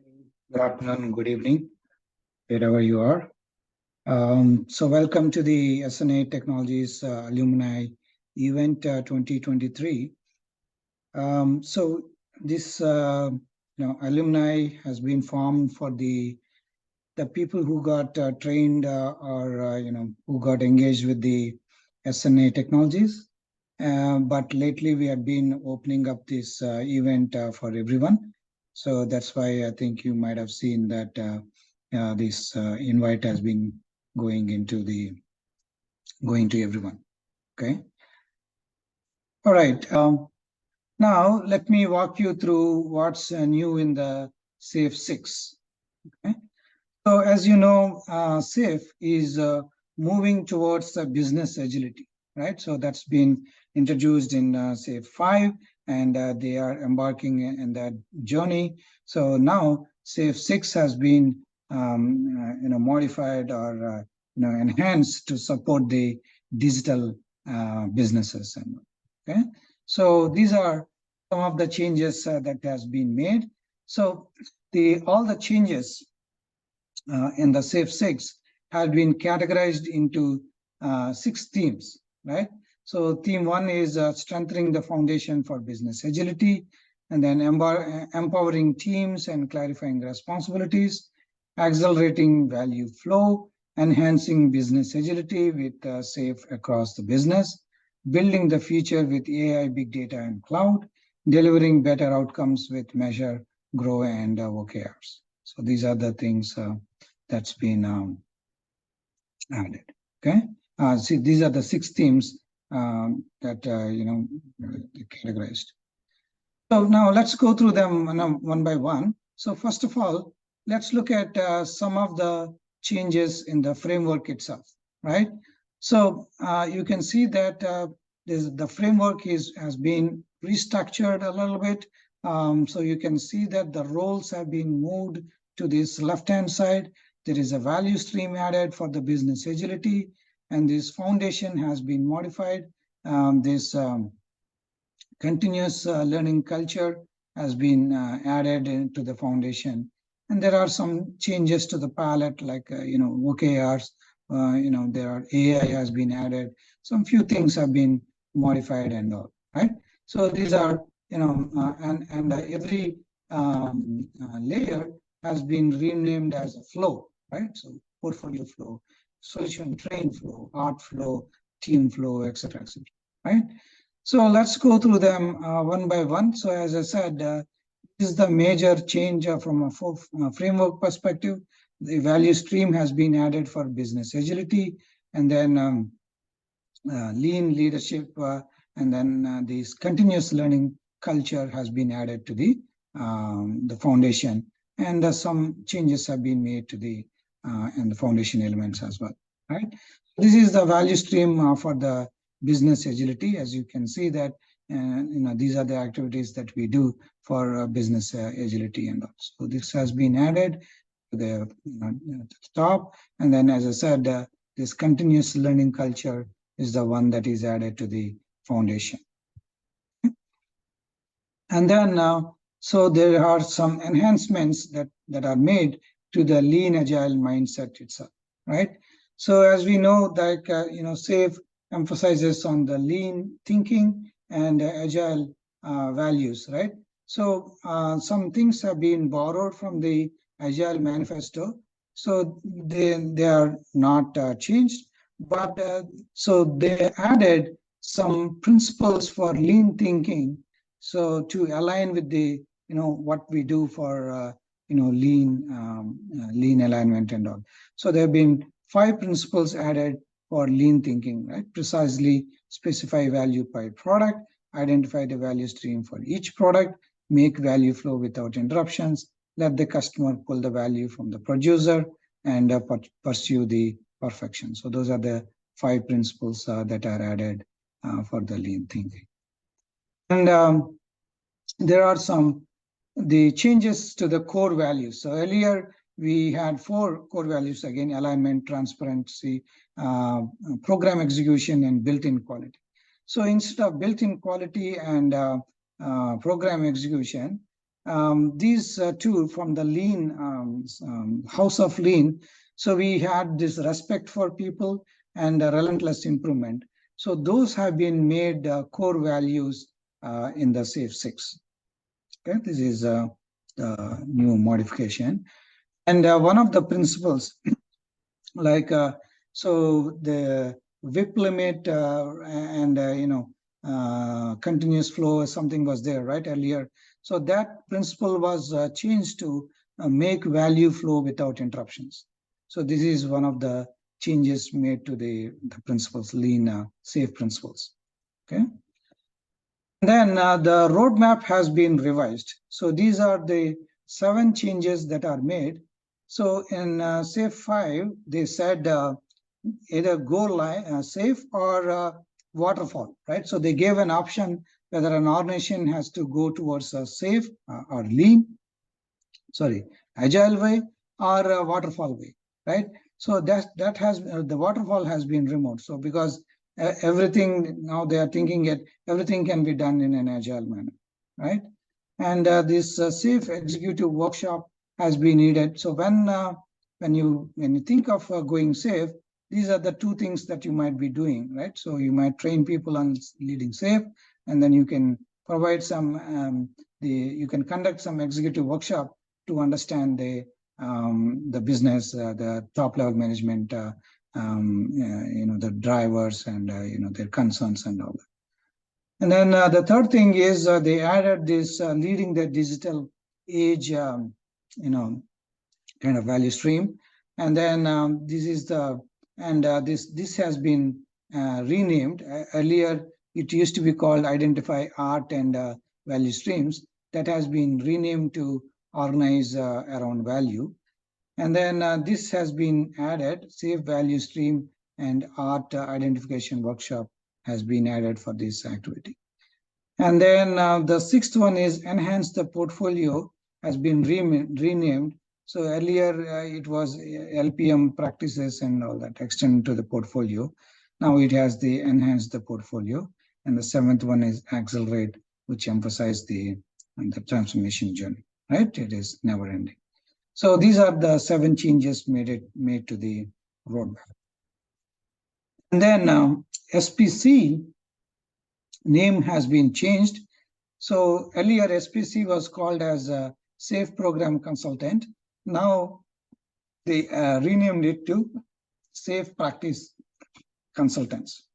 Good afternoon, good evening, wherever you are. So welcome to the SNA Technologies Alumni Event 2023. So this alumni has been formed for the people who got trained or who got engaged with the SNA Technologies. But lately we have been opening up this event for everyone. So that's why I think you might have seen that this invite has been going to everyone. Okay. All right. Now let me walk you through what's new in the SAFe 6. Okay. So as you know, SAFe is moving towards business agility, right? So that's been introduced in SAFe 5, and they are embarking in that journey. So now SAFe 6 has been modified or enhanced to support the digital businesses. Okay, so these are some of the changes that has been made. So all the changes in the SAFe 6 have been categorized into 6 themes, right? So theme 1 is strengthening the foundation for business agility, and then empowering teams and clarifying responsibilities, accelerating value flow, enhancing business agility with SAFe across the business, building the future with AI, big data, and cloud, delivering better outcomes with measure, grow, and OKRs. So these are the things that's been added. Okay, see, these are the 6 themes that categorized. So now let's go through them one by one. So first of all, let's look at some of the changes in the framework itself, right? So you can see that the framework has been restructured a little bit. So you can see that the roles have been moved to this left-hand side. There is a value stream added for the business agility, and this foundation has been modified. This continuous learning culture has been added into the foundation, and there are some changes to the palette, like OKRs. There are AI has been added. Some few things have been modified and all, right? So these are and every layer has been renamed as a flow, right? So portfolio flow, solution train flow, art flow, team flow, etc., right? So let's go through them one by one. So as I said, this is the major change from a framework perspective. The value stream has been added for business agility, and then lean leadership, and then this continuous learning culture has been added to the foundation, and some changes have been made to the and the foundation elements as well, right? This is the value stream for the business agility. As you can see that these are the activities that we do for business agility, and also this has been added to the top. And then, as I said, this continuous learning culture is the one that is added to the foundation. And then so there are some enhancements that are made to the lean agile mindset itself, right? So as we know, like SAFe emphasizes on the lean thinking and agile values, right? So some things have been borrowed from the Agile Manifesto, so they are not changed, but so they added some principles for lean thinking, so to align with the what we do for lean alignment and all. So there have been 5 principles added for lean thinking, right? Precisely specify value by product, identify the value stream for each product, make value flow without interruptions, let the customer pull the value from the producer, and pursue the perfection. So those are the 5 principles that are added for the lean thinking. And there are the changes to the core values. So earlier we had 4 core values, again, alignment, transparency, program execution, and built-in quality. So instead of built-in quality and program execution, these two from the lean house of lean. So we had this respect for people and relentless improvement. So those have been made core values in the SAFe 6. Okay, this is the new modification. And one of the principles, like so the WIP limit and continuous flow, something was there right earlier. So that principle was changed to make value flow without interruptions. So this is one of the changes made to the principles, lean SAFe principles. Okay. Then the roadmap has been revised. So these are the 7 changes that are made. So in SAFe 5, they said either go live, SAFe or waterfall, right? So they gave an option whether an organization has to go towards a SAFe or lean, agile way or a waterfall way, right? So that has the waterfall has been removed. So because everything now they are thinking that everything can be done in an agile manner, right? And this SAFe executive workshop has been needed. So when you think of going SAFe, these are the 2 things that you might be doing, right? So you might train people on leading SAFe, and then you can provide some you can conduct some executive workshop to understand the business, the top level management, the drivers and their concerns and all that. And then the third thing is they added this leading the digital age, kind of value stream. And then this is the this has been renamed. Earlier, it used to be called Identify Art and Value Streams. That has been renamed to Organize Around Value. And then this has been added, SAFe Value Stream and Art Identification Workshop has been added for this activity. And then the 6th one is Enhance the Portfolio has been renamed. So earlier it was LPM practices and all that extended to the portfolio. Now it has the Enhance the Portfolio. And the 7th one is Accelerate, which emphasizes the transformation journey, right? It is never ending. So these are the 7 changes made to the roadmap. And then SPC name has been changed. So earlier SPC was called as a SAFe Program Consultant. Now they renamed it to SAFe Practice Consultants.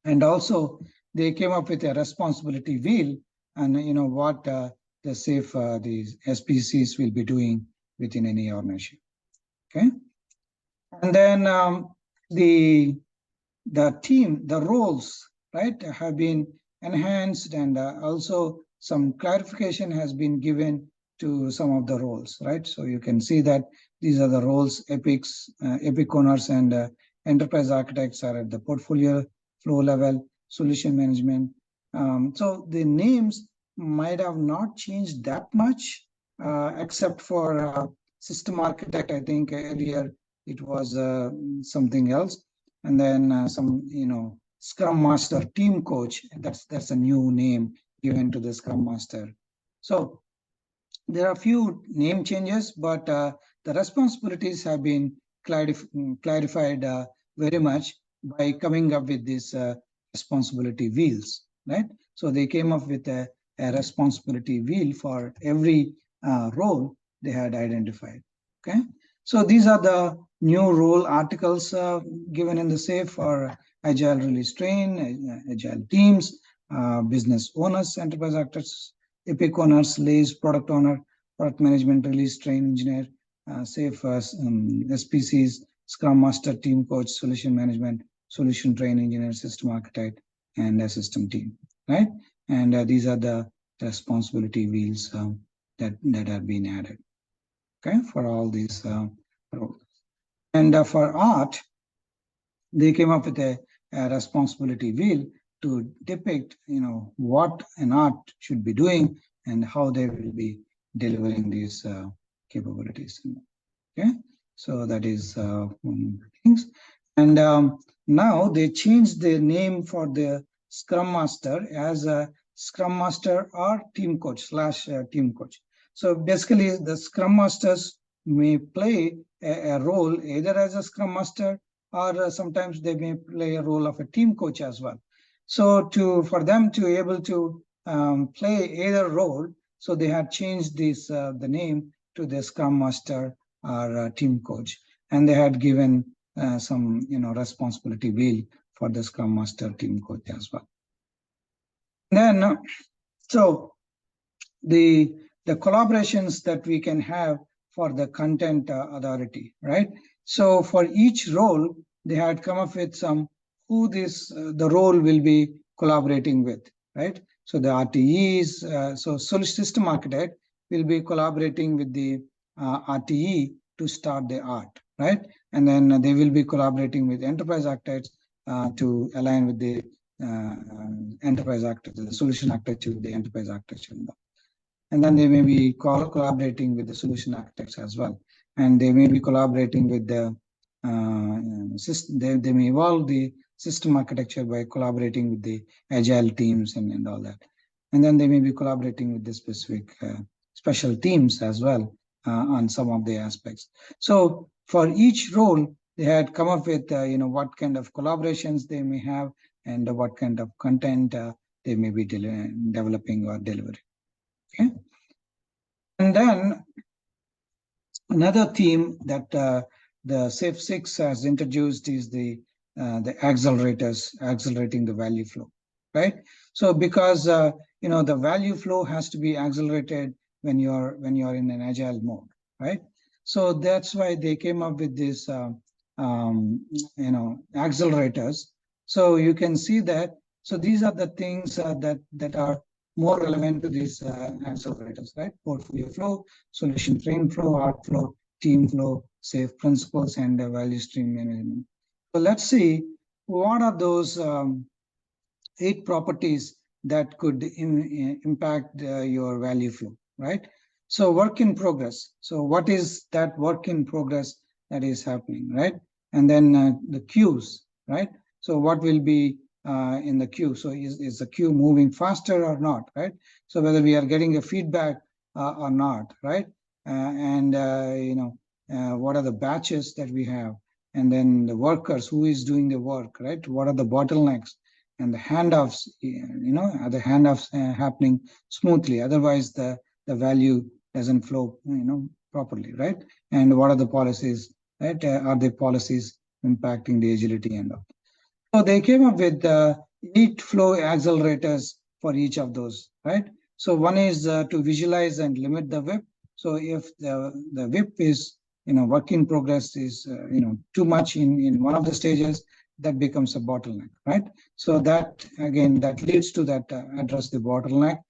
And also they came up with a responsibility wheel and what the SAFe, these SPCs will be doing within any organization. Okay. And then the team, the roles, right, have been enhanced, and also some clarification has been given to some of the roles, right? So you can see that these are the roles. Epic owners and enterprise architects are at the portfolio flow level, solution management. So the names might have not changed that much, except for system architect. I think earlier it was something else. And then some, Scrum Master, Team Coach, that's a new name given to the Scrum Master. So there are a few name changes, but the responsibilities have been clarified very much by coming up with these responsibility wheels, right? So they came up with a responsibility wheel for every role they had identified, okay? So these are the new role articles given in the SAFe for Agile Release Train, Agile teams, business owners, enterprise architects, Epic owners, LAYS, product owner, product management, release train engineer, SAFe SPCs, Scrum Master, Team Coach, solution management, solution train engineer, system architect, and a system team, right? And these are the responsibility wheels that have been added, okay, for all these roles. And for art, they came up with a responsibility wheel to depict, what an art should be doing and how they will be delivering these capabilities. Okay, so that is one of the things. And now they changed the name for the Scrum Master as a Scrum Master or Team Coach / Team Coach. So basically, the Scrum Masters may play a role either as a Scrum Master, or sometimes they may play a role of a Team Coach as well. So for them to able to play either role, so they had changed this the name to the Scrum Master or Team Coach, and they had given some responsibility wheel for the Scrum Master, Team Coach as well. Then so the collaborations that we can have for the content authority, right? So for each role, they had come up with some who the role will be collaborating with, right? So the RTEs, so system architect will be collaborating with the RTE to start the art, right? And then they will be collaborating with enterprise architects to align with the enterprise architecture, the solution architecture with the enterprise architecture. And then they may be collaborating with the solution architects as well. And they may be collaborating with the system. They may evolve the system architecture by collaborating with the agile teams and all that. And then they may be collaborating with the specific special teams as well on some of the aspects. So for each role, they had come up with what kind of collaborations they may have and what kind of content they may be developing or delivering. Okay. And then another theme that the SAFe 6 has introduced is the accelerators, accelerating the value flow, right? So because the value flow has to be accelerated when you're in an agile mode, right? So that's why they came up with this accelerators. So you can see that. So these are the things that are more relevant to these accelerators, right? Portfolio flow, solution frame flow, art flow, team flow, SAFe principles, and value stream management. So let's see what are those 8 properties that could impact your value flow, right? So work in progress. So what is that work in progress that is happening, right? And then the queues, right? So what will be in the queue? So is the queue moving faster or not, right? So whether we are getting a feedback or not, right? What are the batches that we have? And then the workers, who is doing the work, right? What are the bottlenecks? And the handoffs, are the handoffs happening smoothly? Otherwise, the value doesn't flow, properly, right? And what are the policies, right? Are the policies impacting the agility and all? So they came up with 8 flow accelerators for each of those, right? So one is to visualize and limit the WIP. So if the WIP is, work in progress is, too much in one of the stages, that becomes a bottleneck, right? So that, again, that leads to that address the bottleneck.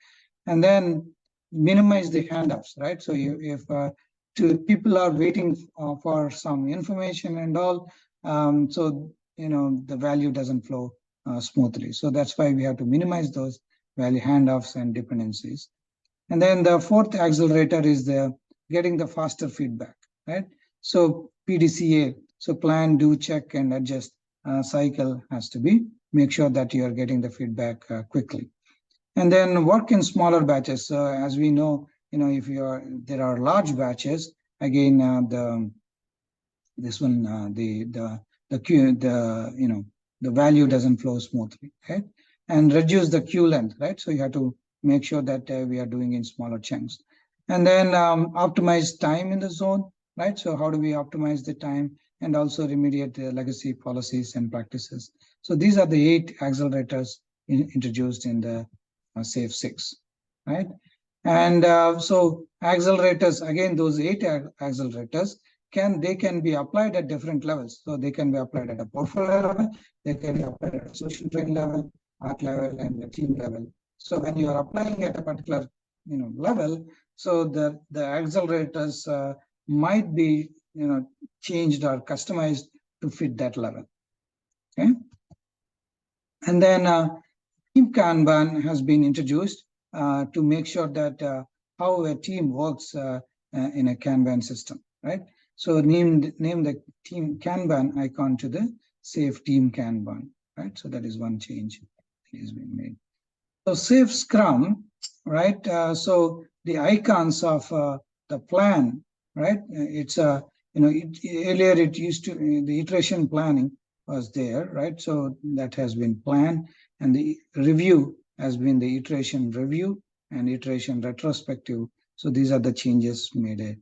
And then minimize the handoffs, right? So if people are waiting for some information and all, so the value doesn't flow smoothly. So that's why we have to minimize those value handoffs and dependencies. And then the 4th accelerator is the getting the faster feedback, right? So PDCA, so plan, do, check, and adjust cycle has to be, make sure that you are getting the feedback quickly. And then work in smaller batches. So as we know, if there are large batches, again, the value doesn't flow smoothly, right? And reduce the queue length, right? So you have to make sure that we are doing in smaller chunks. And then optimize time in the zone, right? So how do we optimize the time and also remediate the legacy policies and practices? So these are the 8 accelerators introduced in the SAFe 6, right? And so accelerators, again, those 8 accelerators, they can be applied at different levels. So they can be applied at a portfolio level, they can be applied at a solution train level, art level, and the team level. So when you are applying at a particular level, so the accelerators might be changed or customized to fit that level. Okay. And then Team Kanban has been introduced to make sure that how a team works in a Kanban system, right? So name the team Kanban icon to the SAFe Team Kanban, right? So that is one change that has been made. So Safe Scrum, right? So the icons of the plan, right? It's a earlier it used to the iteration planning was there, right? So that has been planned, and the review has been the iteration review and iteration retrospective. So these are the changes made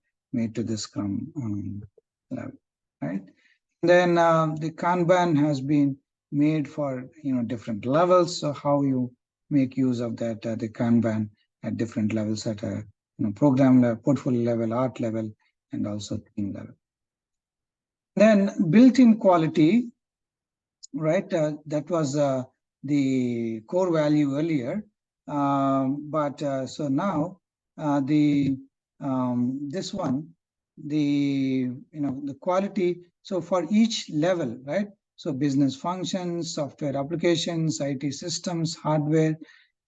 to the Scrum level, right? Then the Kanban has been made for different levels. So how you make use of that the Kanban at different levels at a program level, portfolio level, art level, and also team level. Then built-in quality, right? That was the core value earlier, but so now the this one, the the quality. So for each level, right? So business functions, software applications, IT systems, hardware,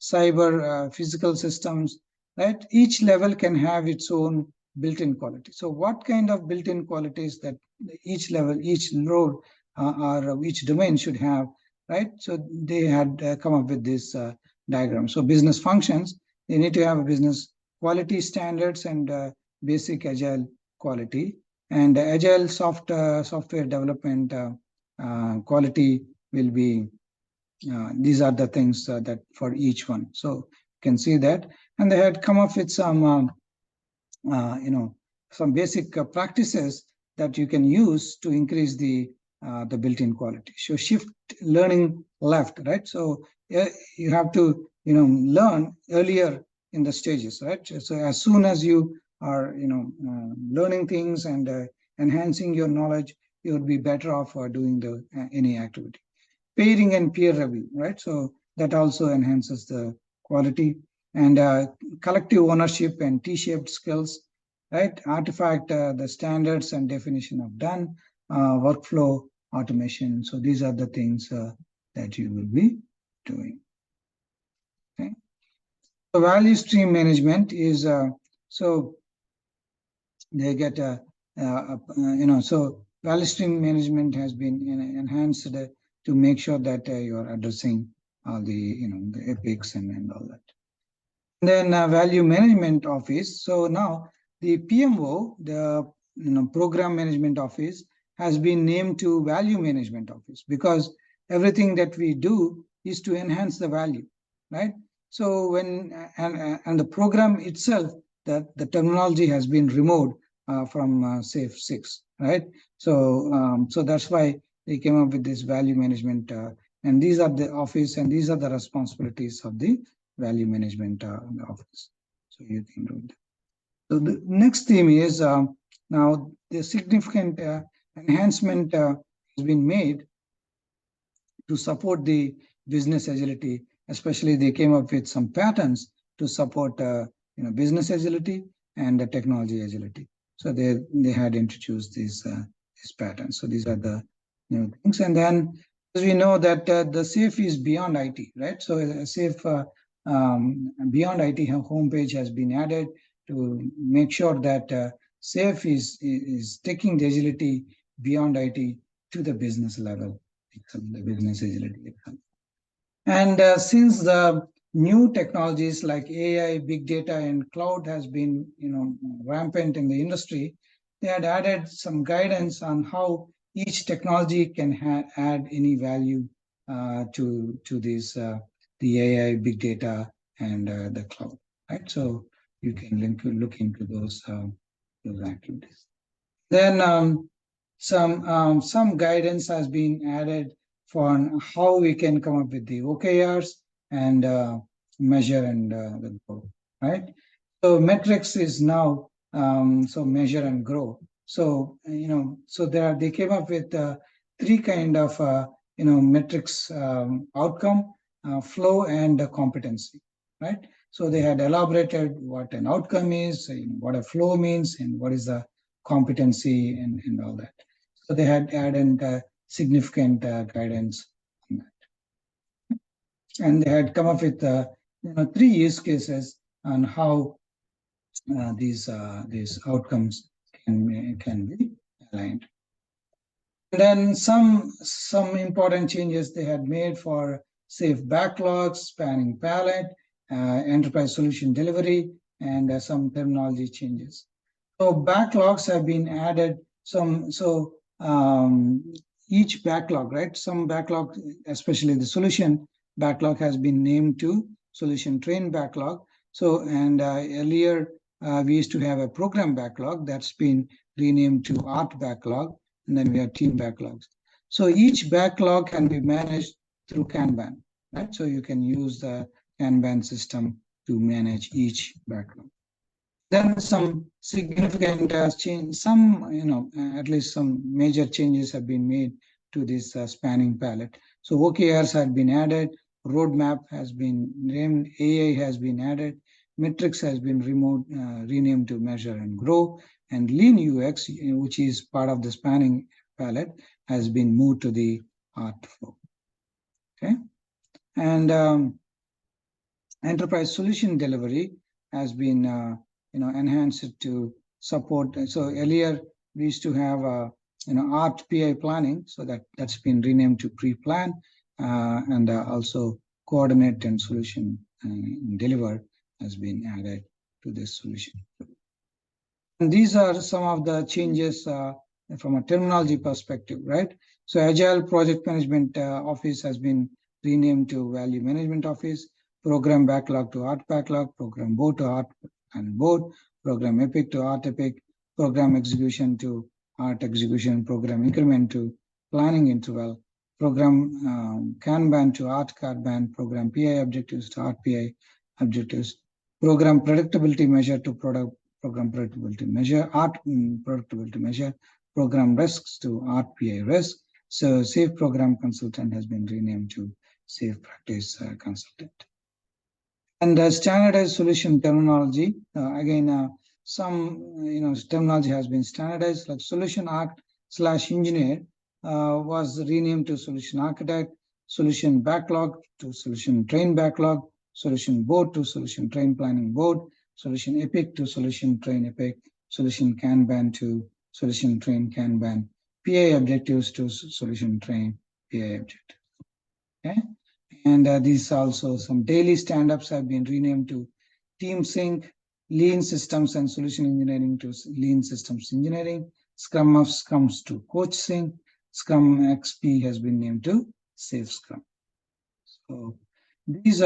cyber, physical systems, right? Each level can have its own built-in quality. So what kind of built-in qualities that each level, each role or each domain should have, right? So they had come up with this diagram. So business functions, they need to have a business quality standards and basic agile quality, and agile software development quality will be these are the things that for each one. So you can see that, and they had come up with some some basic practices that you can use to increase the built-in quality. So shift learning left, right? So you have to learn earlier in the stages, right? So as soon as you are learning things and enhancing your knowledge, you would be better off doing the any activity. Pairing and peer review, right? So that also enhances the quality, and collective ownership and T-shaped skills, right? Artifact, the standards and definition of done, workflow automation. So these are the things that you will be doing. Okay. So value stream management is so they get a so value stream management has been enhanced to make sure that you are addressing all the the epics and all that. And then value management office. So now the PMO, the program management office, has been named to value management office because everything that we do is to enhance the value, right? So when and the program itself, that the terminology has been removed from SAFe 6, right? So so that's why they came up with this value management, and these are the office and these are the responsibilities of the value management office. So you can do that. So the next theme is now the significant enhancement has been made to support the business agility. Especially they came up with some patterns to support business agility and the technology agility. So they had introduced these patterns. So these are the things. And then as we know that the SAFe is beyond IT, right? So SAFe beyond IT homepage has been added to make sure that SAFe is taking the agility beyond IT to the business level, the business agility. And since the new technologies like AI, big data, and cloud has been rampant in the industry, they had added some guidance on how each technology can add any value to these the AI, big data, and the cloud, right? So you can look into those activities. Then some guidance has been added for how we can come up with the OKRs and measure and the grow, right? So metrics is now so measure and grow. So so they came up with three kind of metrics: outcome, flow, and competency, right? So they had elaborated what an outcome is, what a flow means, and what is the competency and all that. So they had added significant guidance on that, and they had come up with 3 use cases on how these outcomes can be aligned. And then some important changes they had made for safe backlogs, spanning palette, enterprise solution delivery, and some terminology changes. So backlogs have been added. Each backlog, right? Some backlog, especially the solution backlog, has been named to solution train backlog. So earlier we used to have a program backlog that's been renamed to art backlog, and then we have team backlogs. So each backlog can be managed through Kanban, right? So you can use the Kanban system to manage each backlog. Then some significant change, at least some major changes have been made to this spanning palette. So OKRs had been added, roadmap has been named, AI has been added, metrics has been renamed to measure and grow, and lean UX, which is part of the spanning palette, has been moved to the art flow. Okay, and enterprise solution delivery has been enhanced to support. So earlier we used to have art PI planning, so that's been renamed to pre-plan, and also coordinate and solution deliver has been added to this solution. And these are some of the changes from a terminology perspective, right? So Agile Project Management Office has been renamed to Value Management Office, Program Backlog to Art Backlog, Program Board to Art and Board, Program Epic to Art Epic, Program Execution to Art Execution, Program Increment to Planning Interval, Program Kanban to Art Kanban, Program PI Objectives to Art PI Objectives, Program Predictability Measure to Program Productivity Measure, Art Productivity Measure, Program Risks to Art PI Risk. So Safe Program Consultant has been renamed to Safe Practice Consultant. And standardized solution terminology, again, some terminology has been standardized, like solution arc/engineer was renamed to solution architect, solution backlog to solution train backlog, solution board to solution train planning board, solution epic to solution train epic, solution Kanban to solution train Kanban, PI objectives to solution train PI objective. Okay. And these also some daily stand-ups have been renamed to Team Sync, Lean Systems and Solution Engineering to Lean Systems Engineering, Scrum of Scrums to Coach Sync, Scrum XP has been named to Safe Scrum. So these are